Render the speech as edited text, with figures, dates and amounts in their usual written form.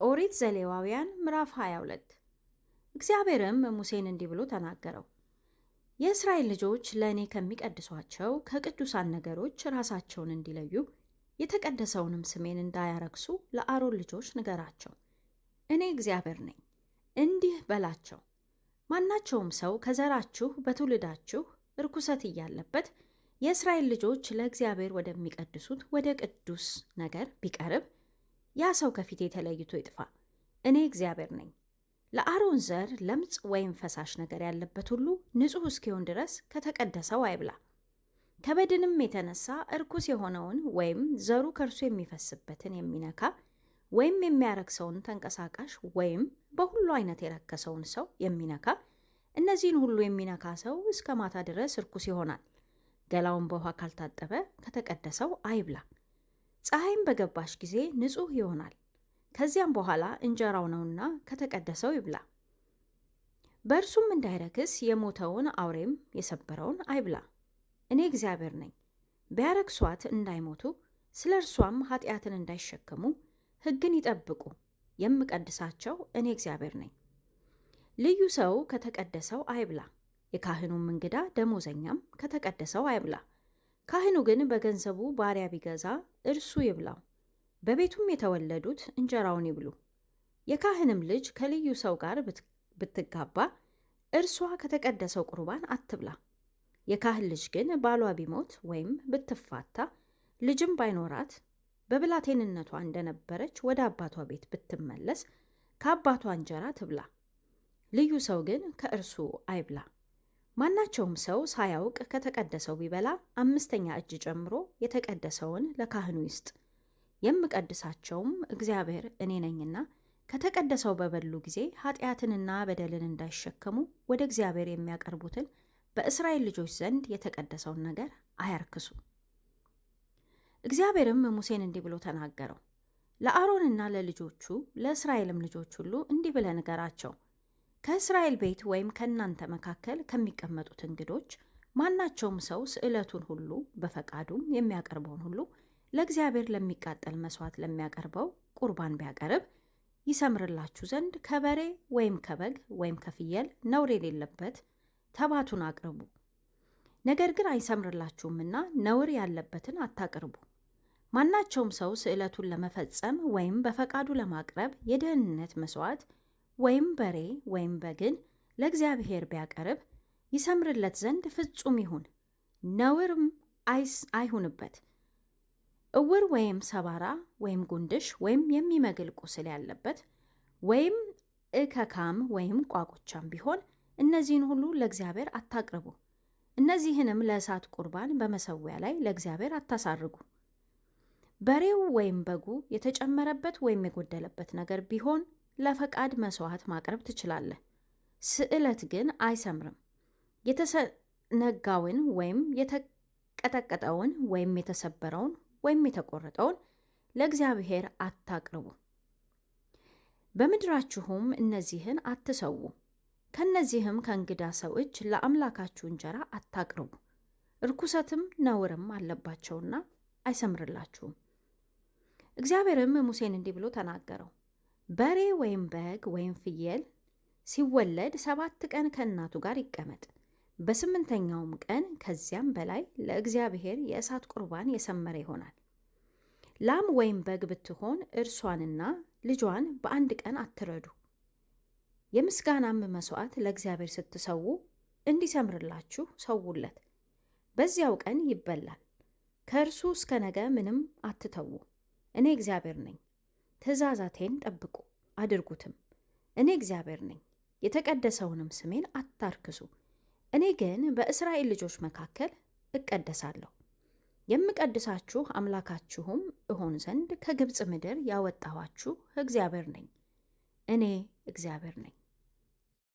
ኦሪት ዘሌዋውያን ምዕራፍ 22 እግዚአብሔርም ሙሴን እንዲህ ብሎ ተናገረው። የእስራኤል ልጆች ለእኔ ከሚቀድሷቸው ከቅዱሳን ነገሮች ራሳቸውን እንዲለዩ የተቀደሰውንም ስሜን እንዳያረክሱ ለአሮን ልጆች ንገራቸው። እኔ እግዚአብሔር ነኝ። እንዲህ በላቸው፣ ማናቸውም ሰው ከዘራችሁ በትውልዳችሁ ርኩሰት እያለበት የእስራኤል ልጆች ለእግዚአብሔር ወደሚቀድሱት ወደ ቅዱስ ነገር ቢቀርብ ያ ሰው ከፊቴ ተለይቶ ይጥፋ። እኔ እግዚአብሔር ነኝ። ለአሮን ዘር ለምጽ ወይም ፈሳሽ ነገር ያለበት ሁሉ ንጹሕ እስኪሆን ድረስ ከተቀደሰው አይብላ። ከበድንም የተነሳ እርኩስ የሆነውን ወይም ዘሩ ከእርሱ የሚፈስበትን የሚነካ ወይም የሚያረክሰውን ተንቀሳቃሽ ወይም በሁሉ አይነት የረከሰውን ሰው የሚነካ፣ እነዚህን ሁሉ የሚነካ ሰው እስከ ማታ ድረስ እርኩስ ይሆናል። ገላውን በውሃ ካልታጠበ ከተቀደሰው አይብላ። ፀሐይም በገባሽ ጊዜ ንጹሕ ይሆናል። ከዚያም በኋላ እንጀራው ነውና ከተቀደሰው ይብላ። በእርሱም እንዳይረክስ የሞተውን አውሬም የሰበረውን አይብላ። እኔ እግዚአብሔር ነኝ። ቢያረክሷት እንዳይሞቱ ስለ እርሷም ኃጢአትን እንዳይሸከሙ ሕግን ይጠብቁ። የምቀድሳቸው እኔ እግዚአብሔር ነኝ። ልዩ ሰው ከተቀደሰው አይብላ። የካህኑም እንግዳ ደሞዘኛም ከተቀደሰው አይብላ። ካህኑ ግን በገንዘቡ ባሪያ ቢገዛ እርሱ ይብላው። በቤቱም የተወለዱት እንጀራውን ይብሉ። የካህንም ልጅ ከልዩ ሰው ጋር ብትጋባ እርሷ ከተቀደሰው ቁርባን አትብላ። የካህን ልጅ ግን ባሏ ቢሞት ወይም ብትፋታ ልጅም ባይኖራት በብላቴንነቷ እንደነበረች ወደ አባቷ ቤት ብትመለስ ከአባቷ እንጀራ ትብላ። ልዩ ሰው ግን ከእርሱ አይብላ። ማናቸውም ሰው ሳያውቅ ከተቀደሰው ቢበላ 5ኛ እጅ ጨምሮ የተቀደሰውን ለካህኑ ይስጥ። የምቀድሳቸውም እግዚአብሔር እኔ ነኝና ከተቀደሰው በበሉ ጊዜ ኃጢአትንና በደልን እንዳይሸከሙ ወደ እግዚአብሔር የሚያቀርቡትን በእስራኤል ልጆች ዘንድ የተቀደሰውን ነገር አያርክሱ። እግዚአብሔርም ሙሴን እንዲህ ብሎ ተናገረው። ለአሮንና ለልጆቹ ለእስራኤልም ልጆች ሁሉ እንዲህ ብለህ ንገራቸው፣ ከእስራኤል ቤት ወይም ከእናንተ መካከል ከሚቀመጡት እንግዶች ማናቸውም ሰው ስዕለቱን ሁሉ በፈቃዱም የሚያቀርበውን ሁሉ ለእግዚአብሔር ለሚቃጠል መሥዋዕት ለሚያቀርበው ቁርባን ቢያቀርብ ይሰምርላችሁ ዘንድ ከበሬ ወይም ከበግ ወይም ከፍየል ነውር የሌለበት ተባቱን አቅርቡ። ነገር ግን አይሰምርላችሁምና ነውር ያለበትን አታቅርቡ። ማናቸውም ሰው ስዕለቱን ለመፈጸም ወይም በፈቃዱ ለማቅረብ የደህንነት መሥዋዕት ወይም በሬ ወይም በግን ለእግዚአብሔር ቢያቀርብ ይሰምርለት ዘንድ ፍጹም ይሁን፣ ነውርም አይሁንበት። እውር ወይም ሰባራ ወይም ጉንድሽ ወይም የሚመግል ቁስል ያለበት ወይም እከካም ወይም ቋቁቻም ቢሆን እነዚህን ሁሉ ለእግዚአብሔር አታቅርቡ። እነዚህንም ለእሳት ቁርባን በመሠዊያ ላይ ለእግዚአብሔር አታሳርጉ። በሬው ወይም በጉ የተጨመረበት ወይም የጎደለበት ነገር ቢሆን ለፈቃድ መሥዋዕት ማቅረብ ትችላለህ። ስዕለት ግን አይሰምርም። የተሰነጋውን ወይም የተቀጠቀጠውን ወይም የተሰበረውን ወይም የተቆረጠውን ለእግዚአብሔር አታቅርቡ። በምድራችሁም እነዚህን አትሰዉ። ከነዚህም ከእንግዳ ሰው እጅ ለአምላካችሁ እንጀራ አታቅርቡ። ርኩሰትም ነውርም አለባቸውና አይሰምርላችሁም። እግዚአብሔርም ሙሴን እንዲህ ብሎ ተናገረው። በሬ ወይም በግ ወይም ፍየል ሲወለድ 7 ቀን ከእናቱ ጋር ይቀመጥ። በ8ኛውም ቀን ከዚያም በላይ ለእግዚአብሔር የእሳት ቁርባን የሰመረ ይሆናል። ላም ወይም በግ ብትሆን እርሷንና ልጇን በአንድ ቀን አትረዱ። የምስጋናም መሥዋዕት ለእግዚአብሔር ስትሰዉ እንዲሰምርላችሁ ሰውለት። በዚያው ቀን ይበላል። ከእርሱ እስከ ነገ ምንም አትተዉ። እኔ እግዚአብሔር ነኝ። ትእዛዛቴን ጠብቁ አድርጉትም። እኔ እግዚአብሔር ነኝ። የተቀደሰውንም ስሜን አታርክሱ። እኔ ግን በእስራኤል ልጆች መካከል እቀደሳለሁ። የምቀድሳችሁ አምላካችሁም እሆን ዘንድ ከግብፅ ምድር ያወጣኋችሁ እግዚአብሔር ነኝ። እኔ እግዚአብሔር ነኝ።